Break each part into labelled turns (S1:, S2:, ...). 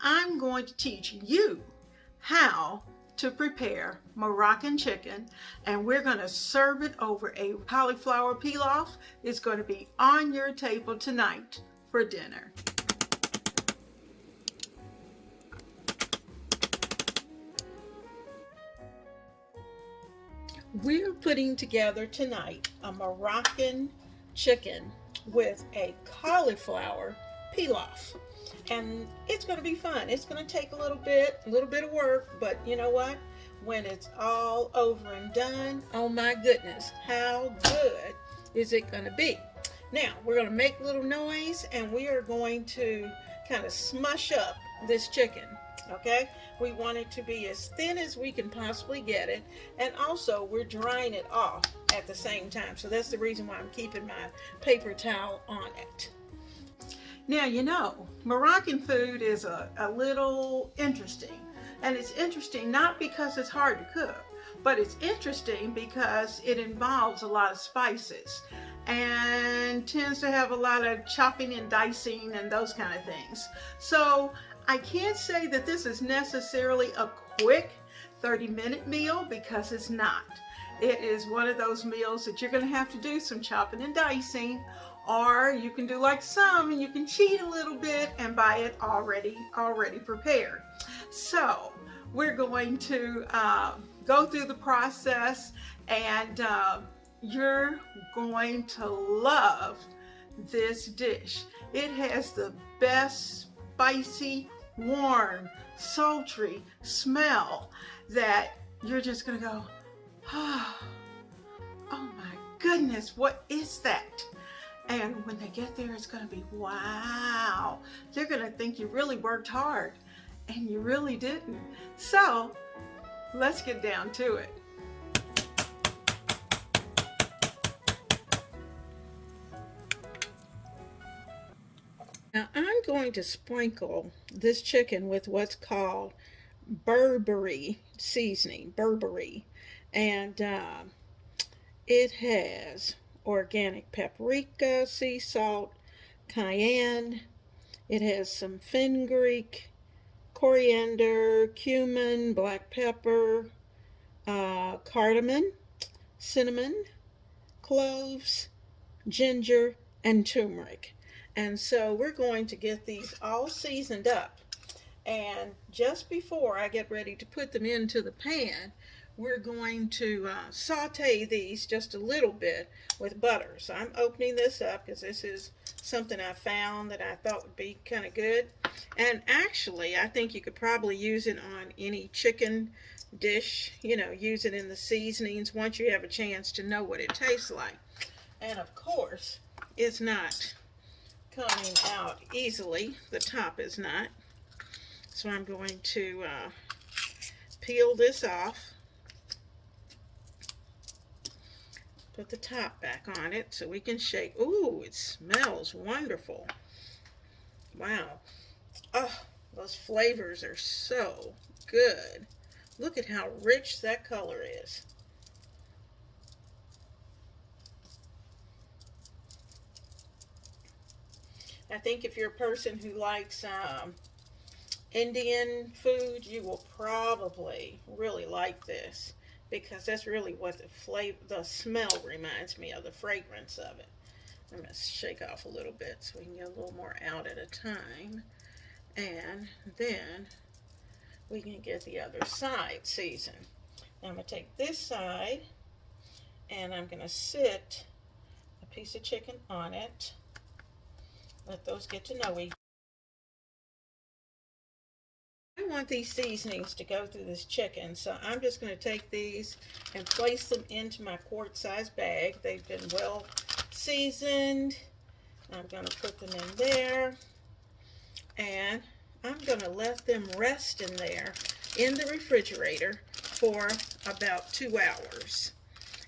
S1: I'm going to teach you how to prepare Moroccan chicken, and we're going to serve it over a cauliflower pilaf. It's going to be on your table tonight for dinner. We're putting together tonight a Moroccan chicken with a cauliflower pilaf. And it's going to be fun. It's going to take a little bit of work, but you know what? When it's all over and done, oh my goodness, how good is it going to be? Now, we're going to make a little noise, and we are going to kind of smush up this chicken, okay? We want it to be as thin as we can possibly get it, and also we're drying it off at the same time. So that's the reason why I'm keeping my paper towel on it. Now, you know, Moroccan food is a little interesting. And it's interesting not because it's hard to cook, but it's interesting because it involves a lot of spices and tends to have a lot of chopping and dicing and those kind of things. So I can't say that this is necessarily a quick 30-minute meal, because it's not. It is one of those meals that you're going to have to do some chopping and dicing, or you can do like some and you can cheat a little bit and buy it already prepared. So we're going to go through the process, and you're going to love this dish. It has the best spicy, warm, sultry smell that you're just gonna go, oh my goodness, what is that? And when they get there, it's gonna be, wow. They're gonna think you really worked hard, and you really didn't. So let's get down to it. Now I'm going to sprinkle this chicken with what's called Berbere seasoning, Berbere, and it has organic paprika, sea salt, cayenne. It has some fenugreek, coriander, cumin, black pepper, cardamom, cinnamon, cloves, ginger, and turmeric. And so we're going to get these all seasoned up. And just before I get ready to put them into the pan, we're going to saute these just a little bit with butter. So I'm opening this up because this is something I found that I thought would be kind of good. And actually, I think you could probably use it on any chicken dish, you know, use it in the seasonings once you have a chance to know what it tastes like. And of course, it's not coming out easily. The top is not. So I'm going to peel this off, put the top back on it so we can shake. Ooh, it smells wonderful. Wow. Oh, those flavors are so good. Look at how rich that color is. I think if you're a person who likes Indian food, you will probably really like this, because that's really what the smell reminds me of, the fragrance of it. I'm going to shake off a little bit so we can get a little more out at a time, and then we can get the other side seasoned. Now I'm going to take this side, and I'm going to sit a piece of chicken on it. Let those get to know each other. I want these seasonings to go through this chicken, so I'm just going to take these and place them into my quart-sized bag. They've been well seasoned. I'm going to put them in there, and I'm going to let them rest in there in the refrigerator for about 2 hours.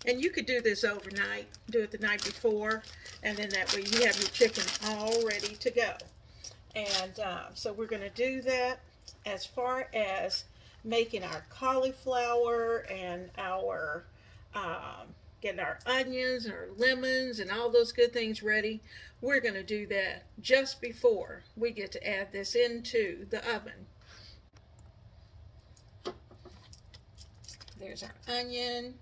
S1: And you could do this overnight, do it the night before, and then that way you have your chicken all ready to go. And so we're going to do that. As far as making our cauliflower and our getting our onions and our lemons and all those good things ready. We're going to do that just before we get to add this into the oven. There's our onion.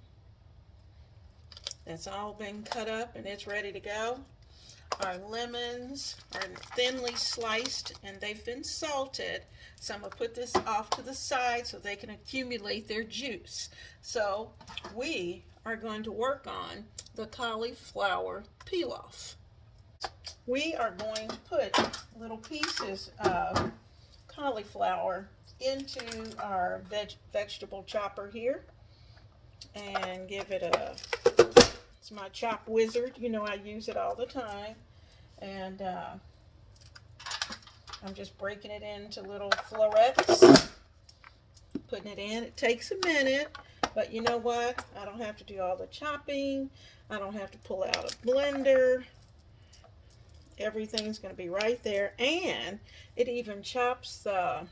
S1: That's all been cut up and it's ready to go. Our lemons are thinly sliced and they've been salted. So I'm going to put this off to the side so they can accumulate their juice. So we are going to work on the cauliflower pilaf. We are going to put little pieces of cauliflower into our vegetable chopper here and give it a, it's my chop wizard, you know I use it all the time, and I'm just breaking it into little florets, putting it in. It takes a minute, but you know what, I don't have to do all the chopping, I don't have to pull out a blender. Everything's going to be right there, and it even chops the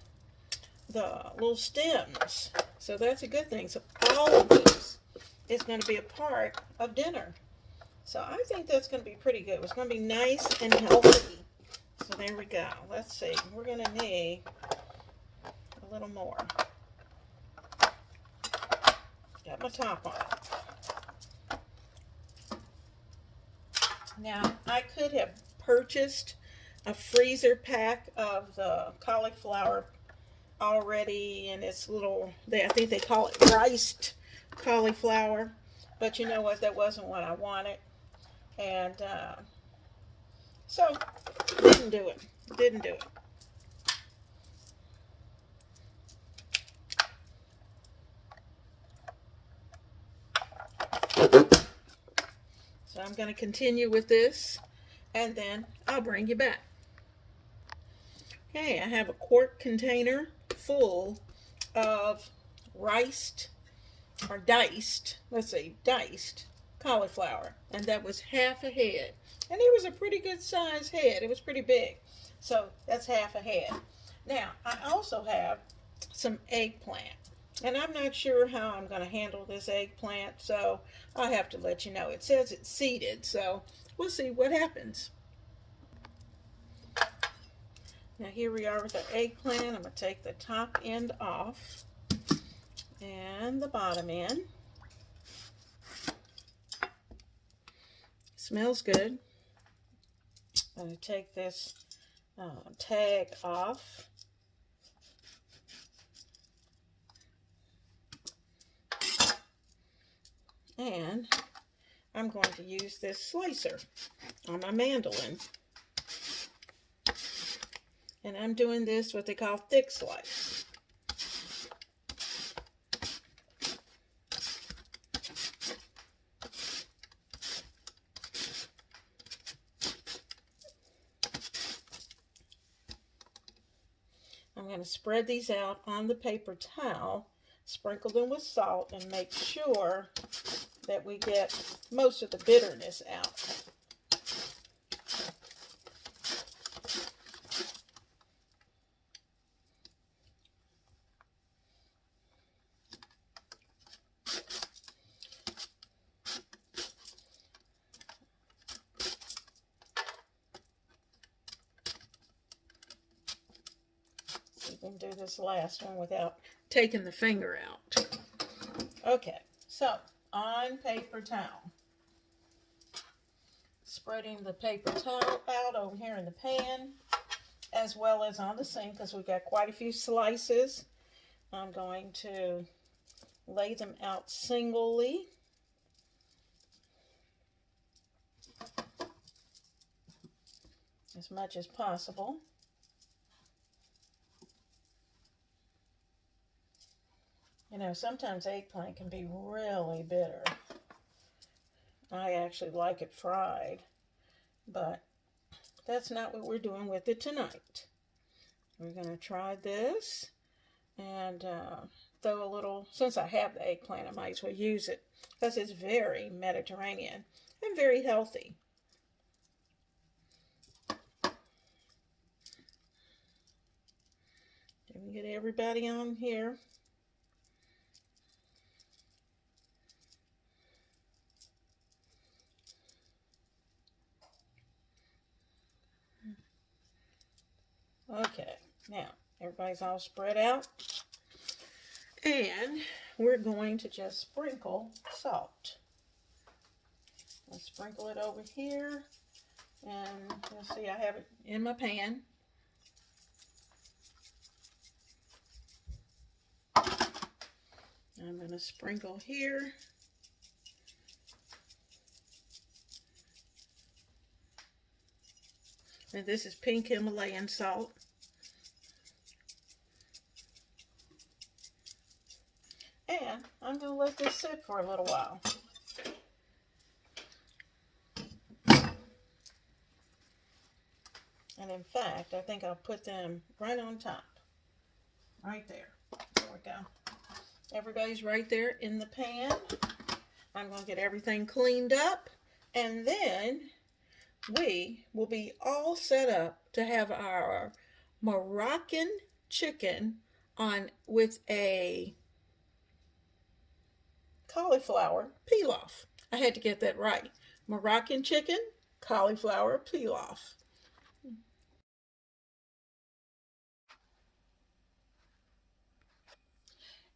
S1: little stems, so that's a good thing. So all of this is going to be a part of dinner, so I think that's going to be pretty good. It's going to be nice and healthy. So there we go. Let's see, we're going to need a little more. Got my top on it. Now I could have purchased a freezer pack of the cauliflower already in its little, I think they call it riced cauliflower, but you know what, that wasn't what I wanted, and so didn't do it. So I'm going to continue with this and then I'll bring you back. Okay, I have a quart container full of diced cauliflower, and that was half a head, and it was a pretty good size head. It was pretty big, so that's half a head. Now I also have some eggplant, and I'm not sure how I'm going to handle this eggplant, so I'll have to let you know. It says it's seeded, so we'll see what happens. Now here we are with our eggplant. I'm going to take the top end off and the bottom end. Smells good. I'm going to take this tag off. And I'm going to use this slicer on my mandolin. And I'm doing this what they call thick slice. I'm going to spread these out on the paper towel, sprinkle them with salt, and make sure that we get most of the bitterness out. You can do this last one without taking the finger out. Okay, so on paper towel, spreading the paper towel out over here in the pan, as well as on the sink, because we've got quite a few slices. I'm going to lay them out singly. As much as possible. You know, sometimes eggplant can be really bitter. I actually like it fried, but that's not what we're doing with it tonight. We're going to try this and throw a little, since I have the eggplant, I might as well use it because it's very Mediterranean and very healthy. Can we get everybody on here? Now, everybody's all spread out. And we're going to just sprinkle salt. Let's sprinkle it over here. And you'll see I have it in my pan. I'm going to sprinkle here. And this is pink Himalayan salt. And I'm going to let this sit for a little while. And in fact, I think I'll put them right on top. Right there. There we go. Everybody's right there in the pan. I'm going to get everything cleaned up. And then we will be all set up to have our Moroccan chicken on with a cauliflower pilaf. I had to get that right. Moroccan chicken, cauliflower pilaf.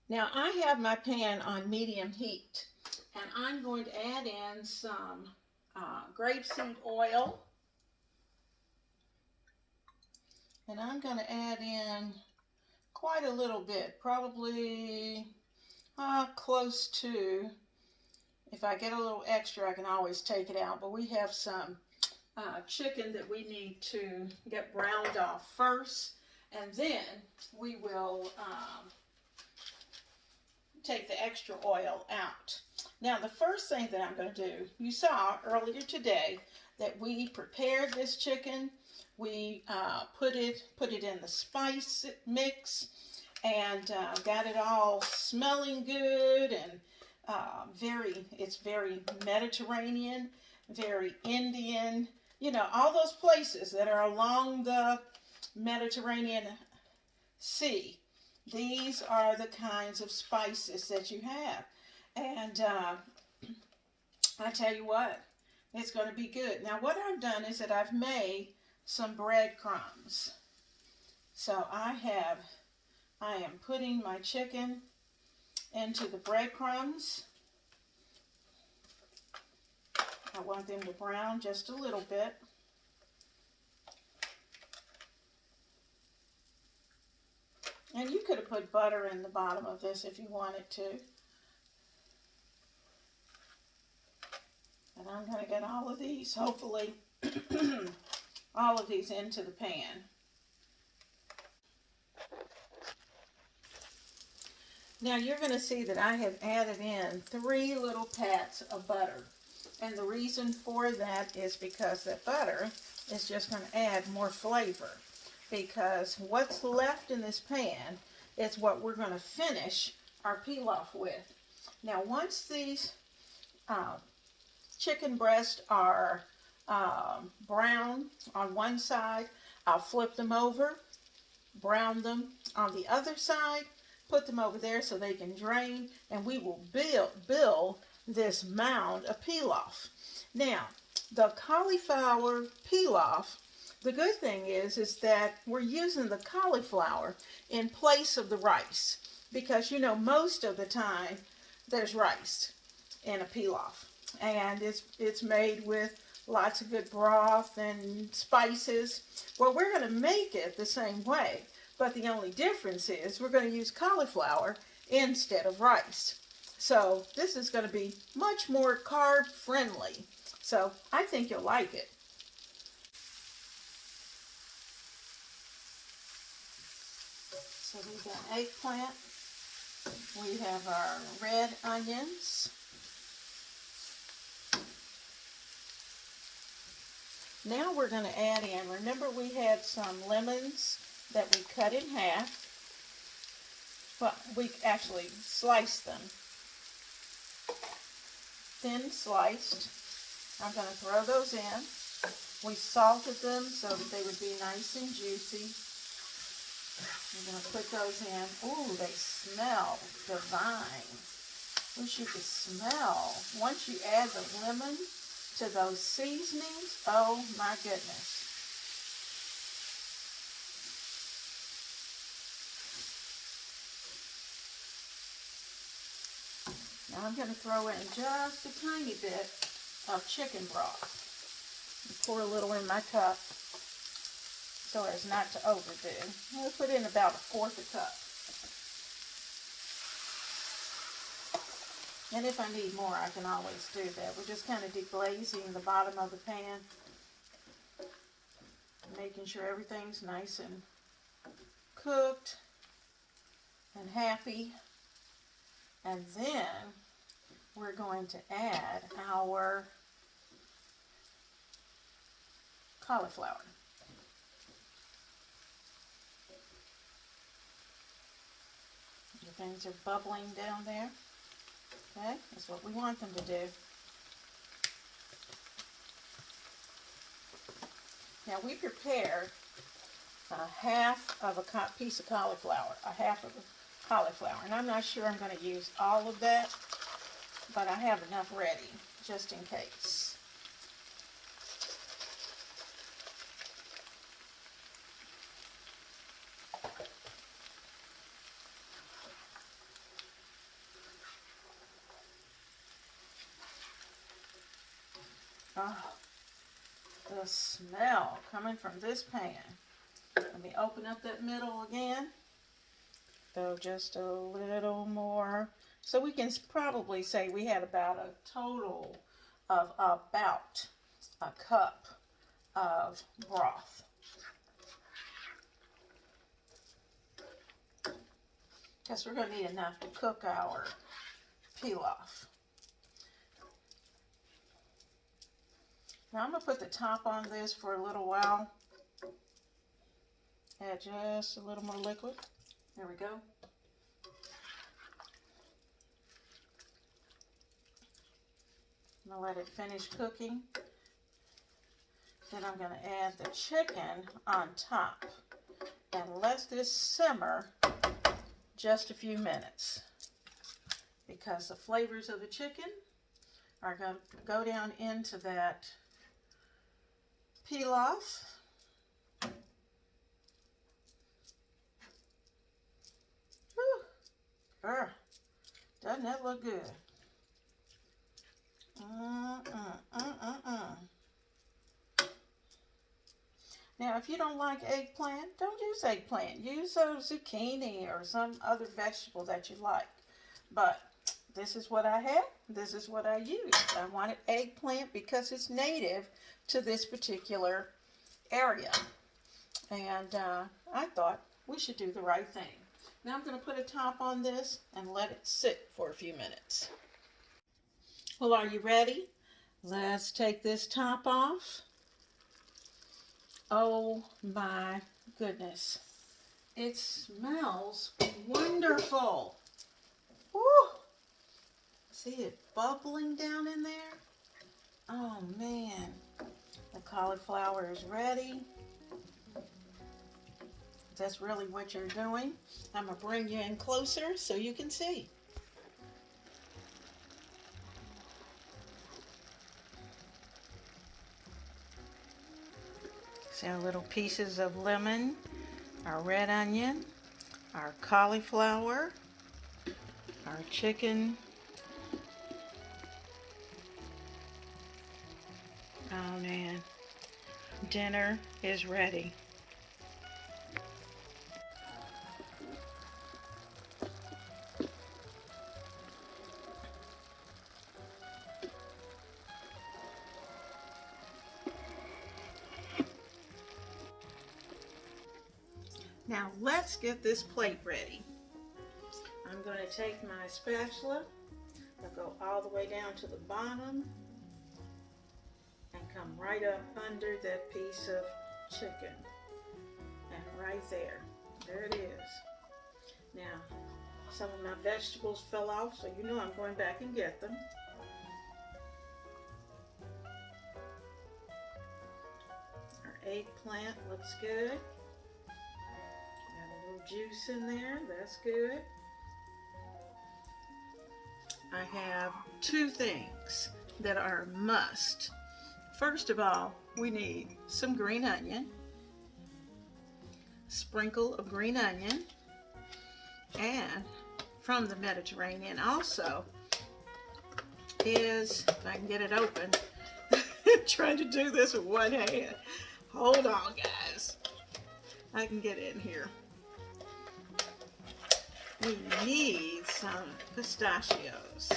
S1: Now I have my pan on medium heat, and I'm going to add in some grapeseed oil. And I'm going to add in quite a little bit, probably close to, if I get a little extra, I can always take it out. But we have some chicken that we need to get browned off first, and then we will take the extra oil out. Now, the first thing that I'm going to do, you saw earlier today that we prepared this chicken. We put it in the spice mix and got it all smelling good, and it's very Mediterranean, very Indian, you know, all those places that are along the Mediterranean Sea. These are the kinds of spices that you have. And I tell you what, it's going to be good. Now, what I've done is that I've made some breadcrumbs. So I am putting my chicken into the breadcrumbs. I want them to brown just a little bit. And you could have put butter in the bottom of this if you wanted to. And I'm going to get all of these, hopefully, all of these into the pan. Now you're going to see that I have added in 3 little pats of butter. And the reason for that is because that butter is just going to add more flavor. Because what's left in this pan is what we're going to finish our pilaf with. Now, once these chicken breasts are brown on one side, I'll flip them over, brown them on the other side, put them over there so they can drain, and we will build this mound of pilaf. Now, the cauliflower pilaf, the good thing is that we're using the cauliflower in place of the rice, because you know most of the time there's rice in a pilaf, and it's made with lots of good broth and spices. Well, we're going to make it the same way, but the only difference is we're going to use cauliflower instead of rice. So this is going to be much more carb friendly. So I think you'll like it. So we've got eggplant, we have our red onions. Now we're going to add in, remember we had some lemons that we cut in half. Well, we actually sliced them. Thin sliced. I'm going to throw those in. We salted them so that they would be nice and juicy. I'm going to put those in. Ooh, they smell divine. Wish you could smell. Once you add the lemon to those seasonings, oh my goodness. Now I'm going to throw in just a tiny bit of chicken broth. Pour a little in my cup so as not to overdo. I'll put in about 1/4 cup. And if I need more, I can always do that. We're just kind of deglazing the bottom of the pan, making sure everything's nice and cooked and happy. And then we're going to add our cauliflower. The things are bubbling down there. Okay, that's what we want them to do. Now we prepared half of a piece of cauliflower, and I'm not sure I'm going to use all of that, but I have enough ready just in case. Oh, the smell coming from this pan. Let me open up that middle again. Throw just a little more. So we can probably say we had about a total of about a cup of broth. Because we're going to need enough to cook our pilaf. Now I'm going to put the top on this for a little while. Add just a little more liquid. There we go. I'm going to let it finish cooking. Then I'm going to add the chicken on top and let this simmer just a few minutes, because the flavors of the chicken are going to go down into that pilaf. Doesn't that look good? Now, if you don't like eggplant, don't use eggplant. Use zucchini or some other vegetable that you like. But this is what I have. This is what I used. I wanted eggplant because it's native to this particular area. And I thought we should do the right thing. Now I'm going to put a top on this and let it sit for a few minutes. Well, are you ready? Let's take this top off. Oh my goodness. It smells wonderful. Woo! See it bubbling down in there? Oh man. The cauliflower is ready. That's really what you're doing. I'm going to bring you in closer so you can see. See our little pieces of lemon, our red onion, our cauliflower, our chicken. Oh man, dinner is ready. Now let's get this plate ready. I'm going to take my spatula, I'll go all the way down to the bottom and come right up under that piece of chicken. And right there, there it is. Now, some of my vegetables fell off, so you know I'm going back and get them. Our eggplant looks good. Juice in there, that's good. I have two things that are a must. First of all, we need some green onion, sprinkle of green onion, and from the Mediterranean also is, if I can get it open, trying to do this with one hand. Hold on, guys. I can get in here. We need some pistachios.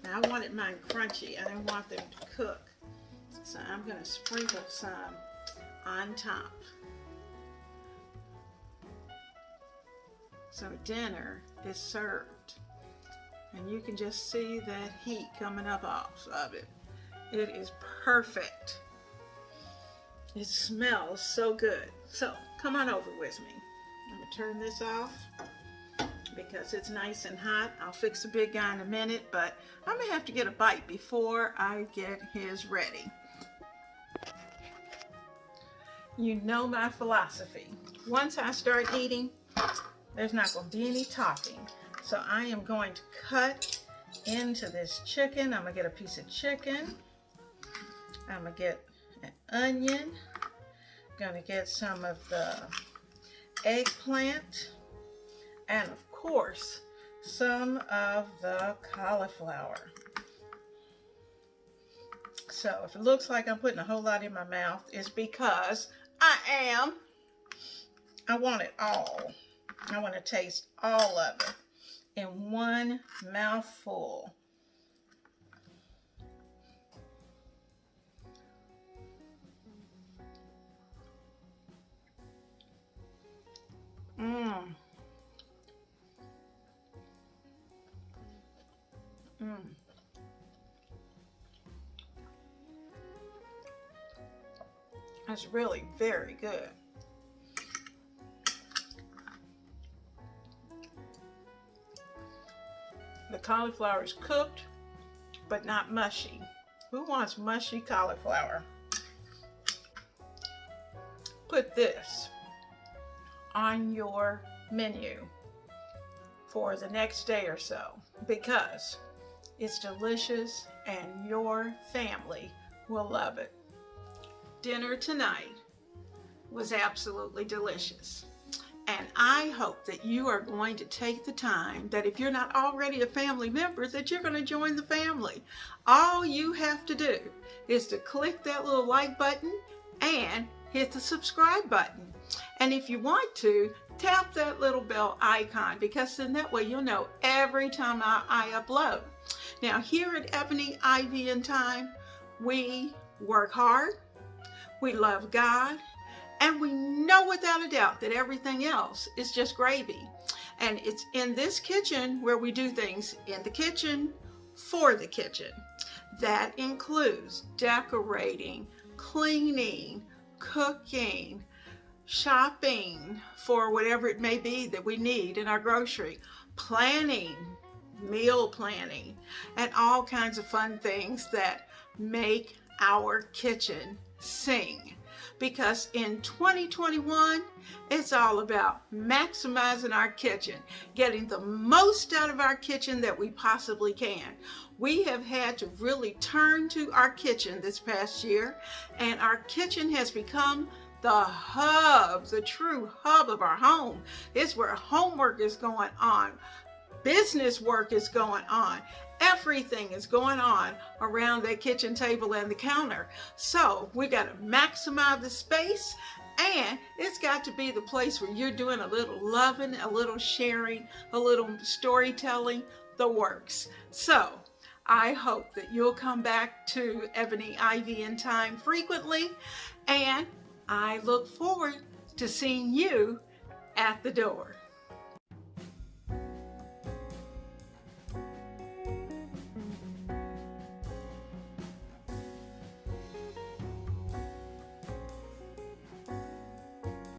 S1: Now I wanted mine crunchy. I didn't want them to cook. So I'm going to sprinkle some on top. So dinner is served. And you can just see that heat coming up off of it. It is perfect. It smells so good. So come on over with me. I'm going to turn this off because it's nice and hot. I'll fix the big guy in a minute, but I may have to get a bite before I get his ready. You know my philosophy. Once I start eating, there's not going to be any talking. So I am going to cut into this chicken. I'm going to get a piece of chicken. I'm going to get an onion. I'm going to get some of the eggplant. And of course, some of the cauliflower. So if it looks like I'm putting a whole lot in my mouth, it's because I am. I want it all. I want to taste all of it in one mouthful. That's really very good. The cauliflower is cooked, but not mushy. Who wants mushy cauliflower? Put this on your menu for the next day or so because it's delicious and your family will love it. Dinner tonight was absolutely delicious. And I hope that you are going to take the time, that if you're not already a family member, that you're going to join the family. All you have to do is to click that little like button and hit the subscribe button. And if you want to, tap that little bell icon, because then that way you'll know every time I upload. Now here at Ebony, Ivy, and Thyme, we work hard, we love God, and we know without a doubt that everything else is just gravy. And it's in this kitchen where we do things in the kitchen for the kitchen. That includes decorating, cleaning, cooking, shopping for whatever it may be that we need in our grocery, planning, meal planning, and all kinds of fun things that make our kitchen sing. Because in 2021, it's all about maximizing our kitchen, getting the most out of our kitchen that we possibly can. We have had to really turn to our kitchen this past year, and our kitchen has become the hub, the true hub of our home. It's where homework is going on, business work is going on. Everything is going on around that kitchen table and the counter. So we got to maximize the space, and it's got to be the place where you're doing a little loving, a little sharing, a little storytelling, the works. So I hope that you'll come back to Ebony, Ivy, and Thyme frequently, and I look forward to seeing you at the door.